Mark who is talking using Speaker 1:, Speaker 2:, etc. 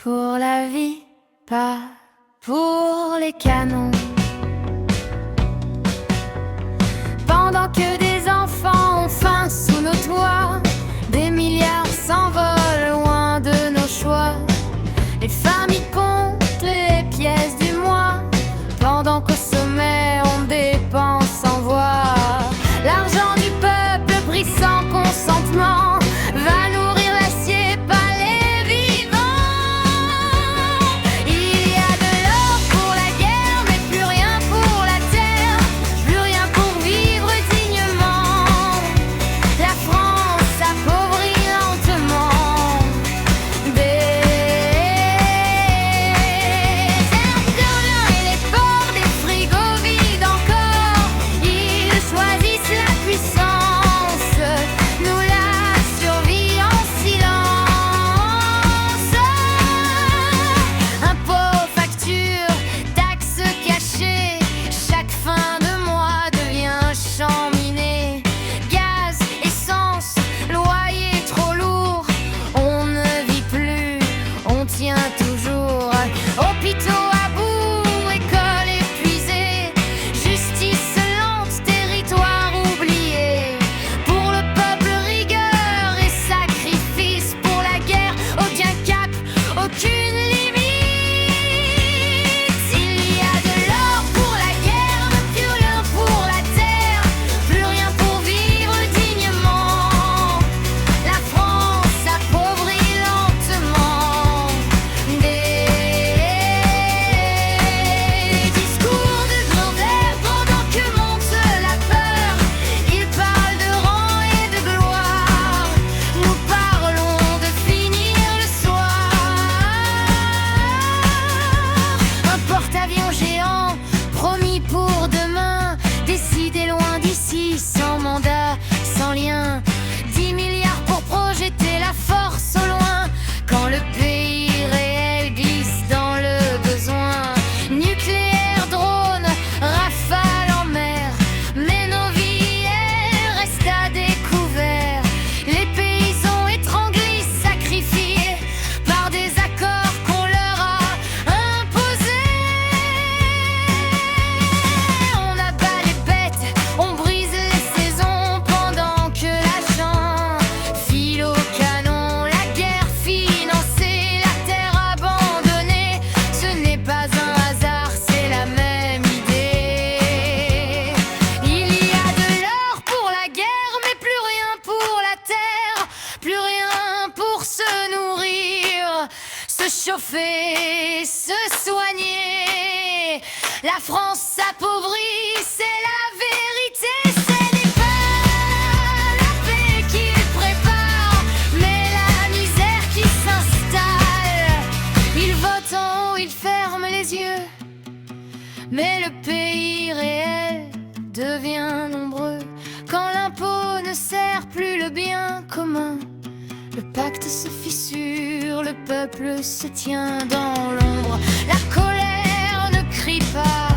Speaker 1: pour la vie, pas pour les canons. Pendant que des enfants ont faim sous nos toits, des milliards s'envolent loin de nos choix. Les familles comptent les pièces du mois, pendant qu'au sommet on dépense sans voir. L'argent du peuple pris sans consentement va nourrir l'acier, pas les vivants. Il y a de l'or pour la guerre, mais plus rien pour la terre, plus rien pour vivre dignement. La France s'appauvrit lentement. Des terres et les ports, des frigos vides encore. Ils choisissent la puissance, nous la survie en silence. Impôts, factures, taxes cachées, chaque fin de mois devient champ miné. Gaz, essence, loyer trop lourd, on ne vit plus, on tient toujours. Hôpitaux à bout, écoles épuisées, justice lente, territoire oublié. Pour le peuple, rigueur et sacrifice, pour la guerre, aucun cap, aucune limite. Il y a de l'or pour la guerre, mais plus rien pour la terre, plus rien pour vivre dignement. La France s'appauvrit lentement. Des discours de grandeur pendant que monte la peur. Ils parlent de rang et de gloire, nous parlons de finir le soir. Un porte-avions géant promis pour demain, décidé loin d'ici, sans mandat, sans lien. 10 milliards pour projeter la force au loin, quand le pays réel glisse dans le besoin. Nucléaire, drone, rafale en mer, mais nos vies, elles restent à découvert. Les paysans étranglés, sacrifiés par des accords qu'on leur a imposés. On abat les bêtes, on brise les saisons, pendant que l'argent file au canon. La guerre financée, la terre abandonnée, ce n'est pas un hasard, c'est la même idée. Il y a de l'or pour la guerre, mais plus rien pour la terre, plus rien pour se nourrir, se chauffer, se soigner. La France s'appauvrit, c'est la vérité. Ce n'est pas la paix qu'ils préparent, mais la misère qui s'installe. Ils votent en haut, ils ferment les yeux, mais le pays réel devient nombreux. Quand l'impôt ne sert plus le bien commun, le pacte se fissure, le peuple se tient dans l'ombre. La colère ne crie pas,